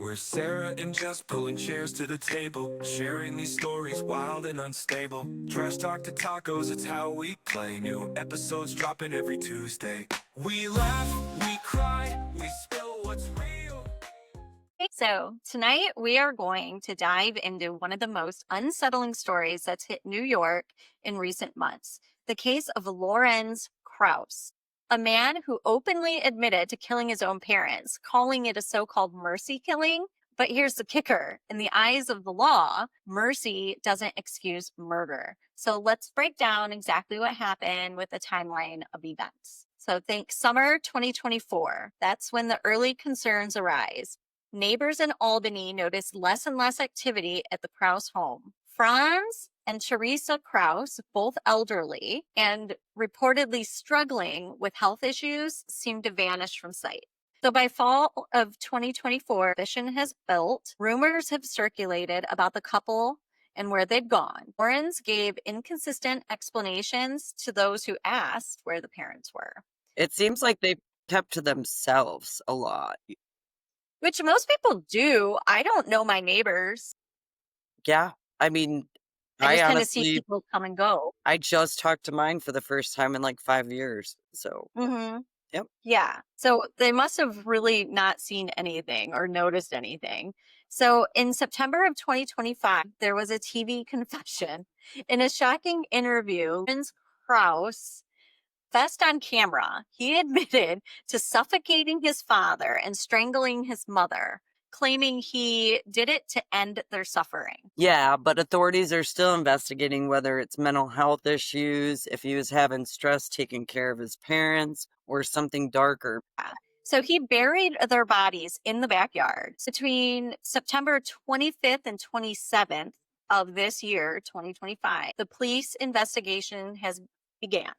We're Sarah and Jess pulling chairs to the table, sharing these stories wild and unstable. Trash talk to tacos, it's how we play. New episodes dropping every Tuesday. We laugh, we cry, we spill what's real. Hey, so tonight we are going to dive into one of the most unsettling stories that's hit New York in recent months, the case of Lawrence Krauss, a man who openly admitted to killing his own parents, calling it a so-called mercy killing. But here's the kicker. In the eyes of the law, mercy doesn't excuse murder. So let's break down exactly what happened with the timeline of events. So think summer 2024. That's when the early concerns arise. Neighbors in Albany noticed less and less activity at the Krauss home. Franz and Teresa Krauss, both elderly and reportedly struggling with health issues, seemed to vanish from sight. So by fall of 2024, suspicion has built. Rumors have circulated about the couple and where they'd gone. Lawrence gave inconsistent explanations to those who asked where the parents were, It seems like they've kept to themselves a lot. which most people do. I don't know my neighbors. Yeah, I mean, I I just kind of see honestly, people come and go. I just talked to mine for the first time in like 5 years. So, Mm-hmm. yep. Yeah. So they must have really not seen anything or noticed anything. So in September of 2025, there was a TV confession. In a shocking interview, Lawrence Krauss confessed on camera. He admitted to suffocating his father and strangling his mother, claiming he did it to end their suffering. Yeah, but authorities are still investigating whether it's mental health issues, if he was having stress taking care of his parents, or something darker. So he buried their bodies in the backyard. Between September 25th and 27th of this year, 2025, the police investigation has began.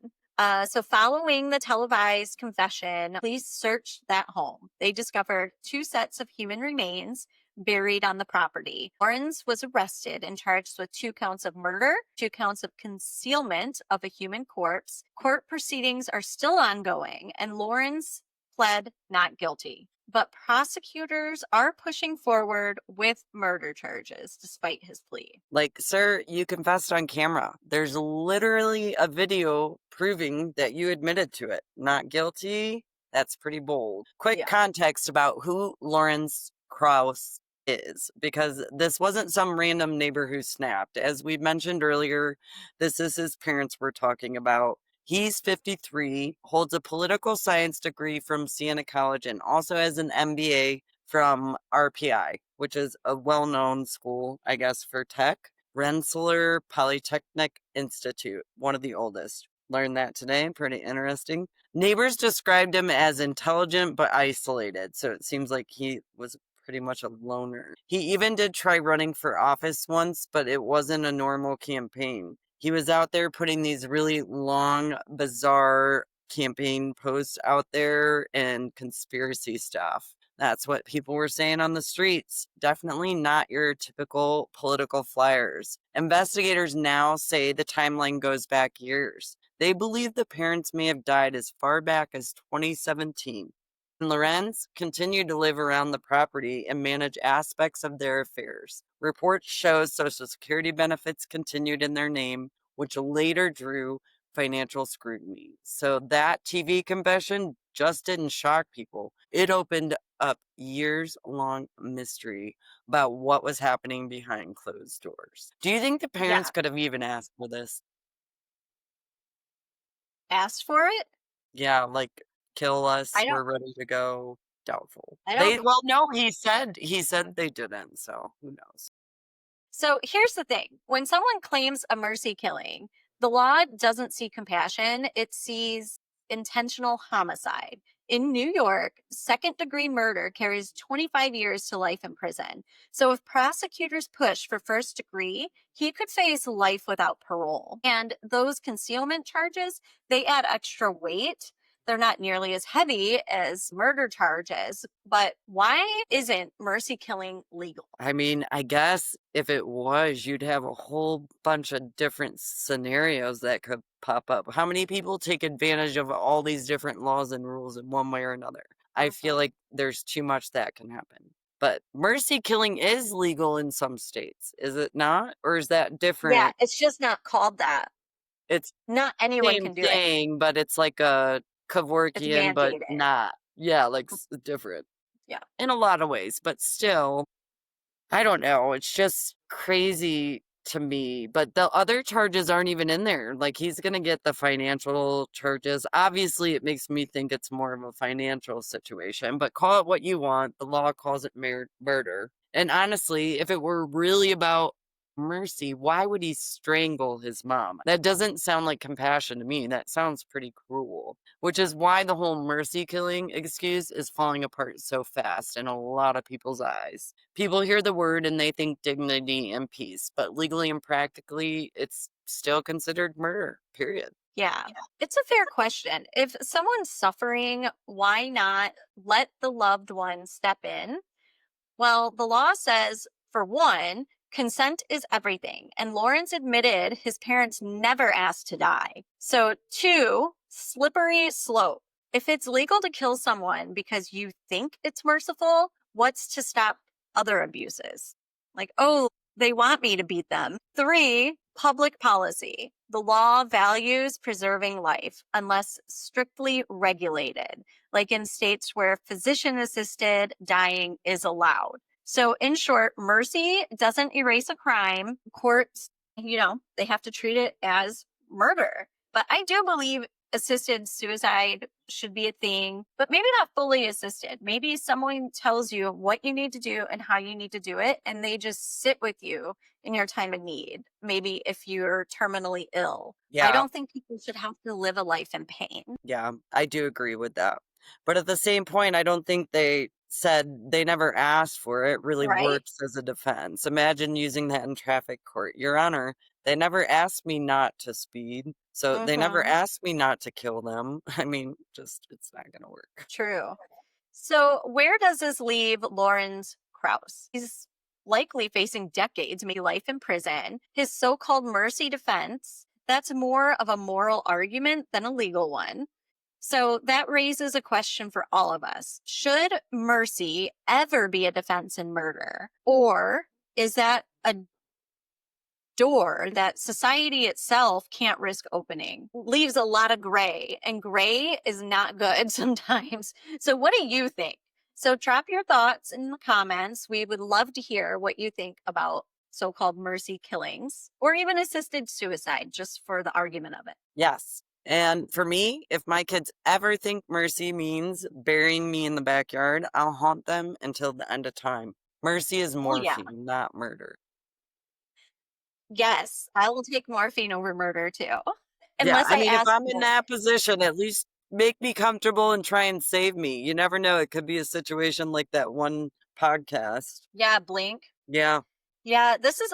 So following the televised confession, police searched that home. They discovered 2 sets of human remains buried on the property. Lawrence was arrested and charged with 2 counts of murder, 2 counts of concealment of a human corpse. Court proceedings are still ongoing, and Lawrence pled not guilty. But prosecutors are pushing forward with murder charges despite his plea. Like, sir, you confessed on camera. There's literally a video proving that you admitted to it. Not guilty? That's pretty bold. Quick Yeah. context about who Lawrence Krauss is, because this wasn't some random neighbor who snapped. As we mentioned earlier, this is his parents we're talking about. He's 53, holds a political science degree from Siena College, and also has an MBA from RPI, which is a well-known school, I guess, for tech. Rensselaer Polytechnic Institute, one of the oldest. Learned that today, pretty interesting. Neighbors described him as intelligent but isolated, so it seems like he was pretty much a loner. He even did try running for office once, but it wasn't a normal campaign. He was out there putting these really long, bizarre campaign posts out there and conspiracy stuff. That's what people were saying on the streets. Definitely not your typical political flyers. Investigators now say the timeline goes back years. They believe the parents may have died as far back as 2017. And Lorenz continued to live around the property and manage aspects of their affairs. Reports show Social Security benefits continued in their name, which later drew financial scrutiny. So that TV confession just didn't shock people. It opened up years-long mystery about what was happening behind closed doors. Do you think the parents Yeah. could have even asked for this? Asked for it? Yeah, like, kill us, I we're don't ready to go. Doubtful. I don't No, he said they didn't, so who knows? So here's the thing. When someone claims a mercy killing, the law doesn't see compassion, it sees intentional homicide. In New York, second-degree murder carries 25 years to life in prison. So if prosecutors push for first degree, he could face life without parole. And those concealment charges, they add extra weight. They're not nearly as heavy as murder charges, but why isn't mercy killing legal? I mean, I guess if it was, you'd have a whole bunch of different scenarios that could pop up. How many people take advantage of all these different laws and rules in one way or another? I feel Mhm. like there's too much that can happen. But mercy killing is legal in some states, is it not? Or is that Yeah, different? it's just not called that. It's Not anyone same can do it. thing, but it's like a It's Kevorkian, but mandated. not. Yeah, like different Yeah. in a lot of ways, but still, I don't know. It's just crazy to me. But the other charges aren't even in there. Like he's going to get the financial charges. Obviously, it makes me think it's more of a financial situation, but call it what you want. The law calls it murder. And honestly, if it were really about mercy, why would he strangle his mom? That doesn't sound like compassion to me. That sounds pretty cruel, which is why the whole mercy killing excuse is falling apart so fast in a lot of people's eyes. People hear the word and they think dignity and peace, but legally and practically, it's still considered murder, period. Yeah. It's a fair question. If someone's suffering, why not let the loved one step in? Well, the law says, for one, consent is everything. And Lawrence admitted his parents never asked to die. So, two, slippery slope. If it's legal to kill someone because you think it's merciful, what's to stop other abuses? Like, oh, they want me to beat them. Three, public policy. The law values preserving life unless strictly regulated, like in states where physician assisted dying is allowed. So, in short, mercy doesn't erase a crime. Courts, they have to treat it as murder. But I do believe assisted suicide should be a thing, but maybe not fully assisted. Maybe someone tells you what you need to do and how you need to do it, and they just sit with you in your time of need. Maybe if you're terminally ill. I Yeah, don't think people should have to live a life in pain. yeah, I do agree with that. But at the same point, I don't think they said they never asked for it really Right? works as a defense. Imagine using that in traffic court. Your Honor, they never asked me not to speed. So they never Mm-hmm. asked me not to kill them. I mean, just it's not going to work. True. So, where does this leave Lawrence Krauss? He's likely facing decades, maybe life in prison. His so called mercy defense, that's more of a moral argument than a legal one. So, that raises a question for all of us. Should mercy ever be a defense in murder? Or is that a door that society itself can't risk opening? Leaves a lot of gray, and gray is not good sometimes. So, what do you think? So, drop your thoughts in the comments. We would love to hear what you think about so called mercy killings or even assisted suicide, just for the argument of it. Yes. And for me, if my kids ever think mercy means burying me in the backyard, I'll haunt them until the end of time. Mercy is Oh, yeah. morphine, not murder. Yes, I will take morphine over murder too. Yeah, Unless I I mean, if ask I'm in for it. that position, at least make me comfortable and try and save me. You never know. It could be a situation like that one podcast. Yeah, blink. Yeah. Yeah, this is,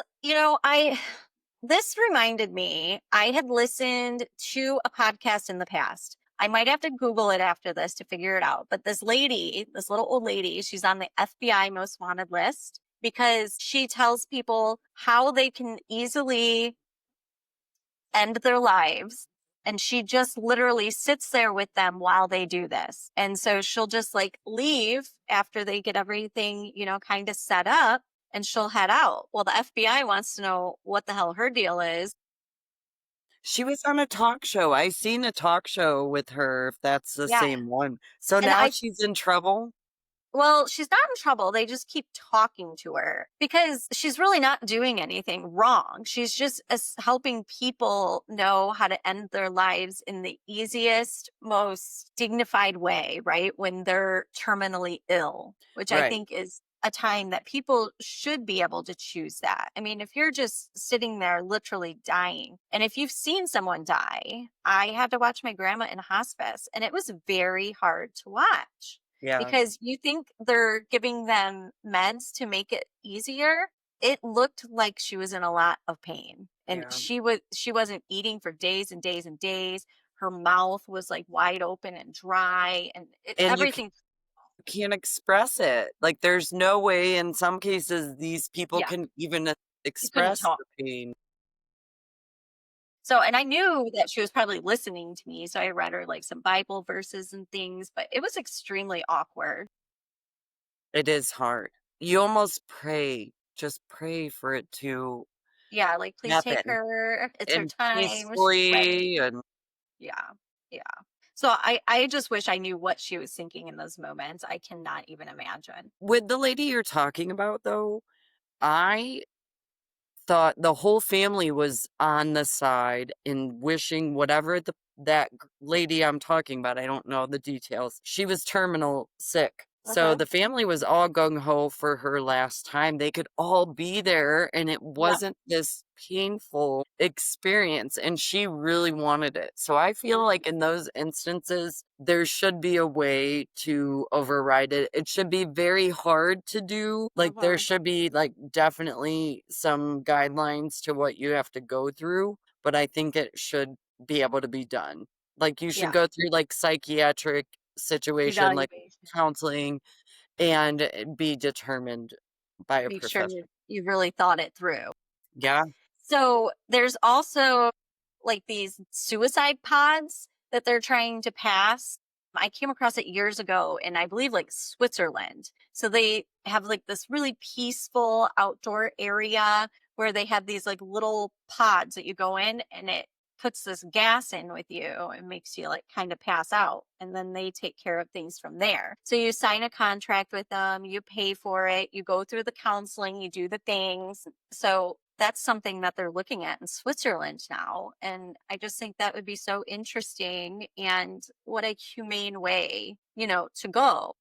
this reminded me, I had listened to a podcast in the past. I might have to Google it after this to figure it out. But this lady, this little old lady, she's on the FBI most wanted list because she tells people how they can easily end their lives. And she just literally sits there with them while they do this. And so she'll just like leave after they get everything, kind of set up, and she'll head out. Well, the FBI wants to know what the hell her deal is. She was on a talk show. I seen a talk show with her, if that's the Yeah. same one. So And now she's in trouble. well, she's not in trouble. They just keep talking to her because she's really not doing anything wrong. She's just helping people know how to end their lives in the easiest, most dignified way, right? When they're terminally ill, which I Right. think is a time that people should be able to choose that. I mean, if you're just sitting there literally dying, and if you've seen someone die, I had to watch my grandma in hospice, and it was very hard to watch Yeah. because you think they're giving them meds to make it easier. It looked like she was in a lot of pain, and Yeah. she wasn't eating for days and days and days. Her mouth was like wide open and dry, and And you everything. can't express it. Like, there's no way in some cases these people Yeah, can even she couldn't express talk. the pain. So, and I knew that she was probably listening to me, so I read her like some Bible verses and things, but it was extremely awkward. It is hard. You almost pray, just pray for it to Yeah, like, please take happen her. It's her and time. Right. peacefully and Yeah. Yeah. So I just wish I knew what she was thinking in those moments. I cannot even imagine. with the lady you're talking about, though, I thought the whole family was on the side and wishing whatever lady I'm talking about, I don't know the details. She was terminal sick. So Uh-huh. the family was all gung ho for her last time. They could all be there and it Yep. wasn't this painful experience and she really wanted it. So I feel like in those instances there should be a way to override it. It should be very hard to do. Like there Mhm. should be like definitely some guidelines to what you have to go through, but I think it should be able to be done. Like you should Yeah. go through like psychiatric situation, like Evaluation. counseling, and be determined by a Make sure professional. you really thought it through. Yeah. So there's also like these suicide pods that they're trying to pass. I came across it years ago in, I believe, like Switzerland. So they have like this really peaceful outdoor area where they have these like little pods that you go in and it puts this gas in with you and makes you like kind of pass out. And then they take care of things from there. So you sign a contract with them, you pay for it, you go through the counseling, you do the things. So that's something that they're looking at in Switzerland now. And I just think that would be so interesting and what a humane way, to go.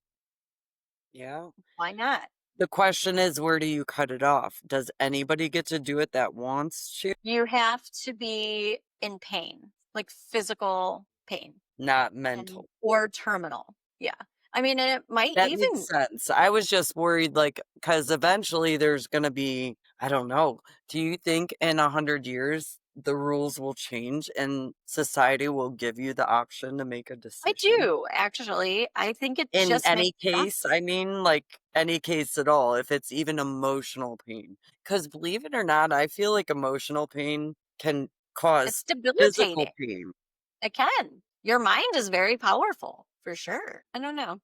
Yeah. Why not? The question is, where do you cut it off? Does anybody get to do it that wants to? You have to be in pain, like physical pain Not and mental. or terminal. Yeah. I mean, and it might That makes even sense. I was just worried, like, because eventually there's going to be, I don't know. Do you think in 100 years the rules will change and society will give you the option to make a I decision? do actually. I think it In just any makes case, sense. I mean, like any case at all, if it's even emotional pain. Because believe it or not, I feel like emotional pain can It's cause physical debilitating. pain. It can. Your mind is very powerful for sure. I don't know.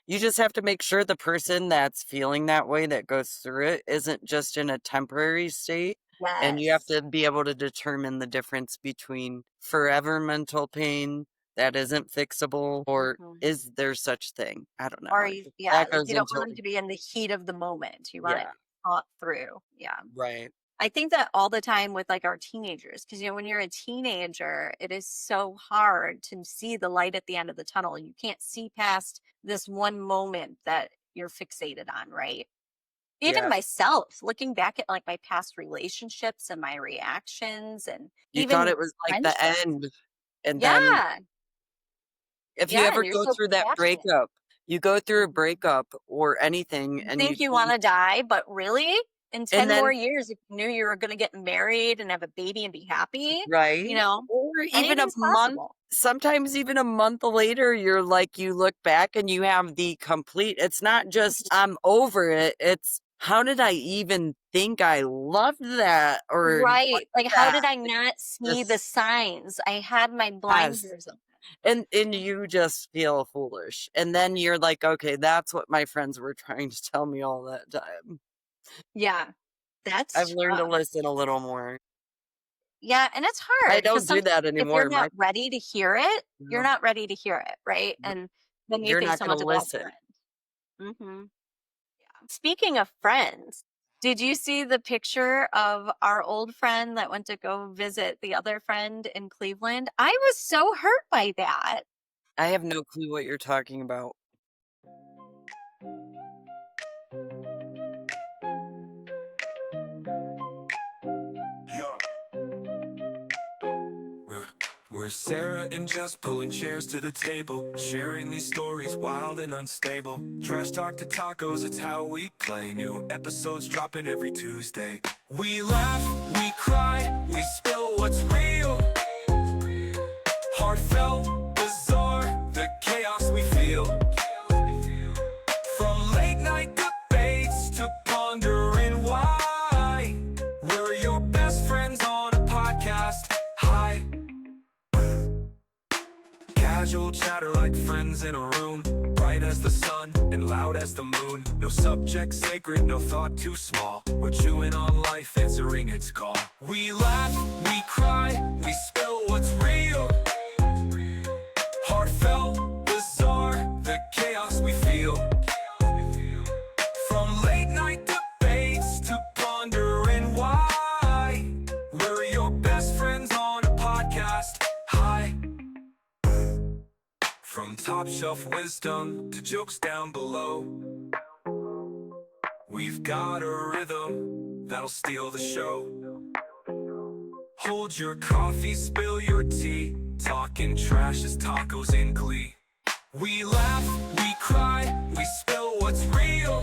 You just have to make sure the person that's feeling that way that goes through it isn't just in a temporary state. And you have Yes. to be able to determine the difference between forever mental pain that isn't fixable or Mhm. is there such thing? I don't Or know. yeah, That like goes you don't into want them to be in the heat of the moment. You want it yeah, thought through. Yeah. right. I think that all the time with like our teenagers, because when you're a teenager, it is so hard to see the light at the end of the tunnel. You can't see past this one moment that you're fixated on, right? Even Yeah. myself, looking back at like my past relationships and my reactions and You thought even it was like the friendships. end. And then Yeah. if you Yeah. And ever you're go so through that passionate. breakup, you go through a Mhm. breakup or anything You and you think you think want to die, but really, in and 10 more then years, if you knew you were going to get married and have a baby and be happy, right? Or even a anything's month, possible. sometimes even a month later, you're like, you look back and you have the complete, it's not just I'm over it, it's how did I even think I loved that or like Right. Like, how that? did I not see the Just signs? I had my yes. blinders on. And you just feel foolish. And then you're like, okay, that's what my friends were trying to tell me all that time. Yeah, I've that's learned to tough. listen a little more. Yeah, and it's I hard because don't do sometimes that if you're anymore. not ready to hear it, you're No, not ready to hear it, right? And then you you're think not going someone's to a bad listen. friend. Speaking of friends, did you see the picture of our old friend that went to go visit the other friend in Cleveland? I was so hurt by that. I have no clue what you're talking about. Yeah. We're Sarah and Jess pulling chairs to the table, sharing these stories wild and unstable. Trash talk to tacos, it's how we play. New episodes dropping every Tuesday. We laugh, we cry, we spill what's real. Heartfelt, bizarre, the chaos we feel. From late night debates to pondering why. We're your best friends on a podcast. Hi. Casual chatter like friends in a room. Bright as as the sun and loud as the moon. No subject sacred, no thought too small. We're chewing on life, answering its call. We laugh, we cry, we spill what's real. Heartfelt, bizarre, the chaos we feel. From late night debates to pondering why. We're your best friends on a podcast. Hi. From top shelf wisdom to jokes down below, we've got a rhythm that'll steal the show. Hold your coffee, spill your tea, talking trash as tacos in glee. We laugh, we cry, we spill what's real.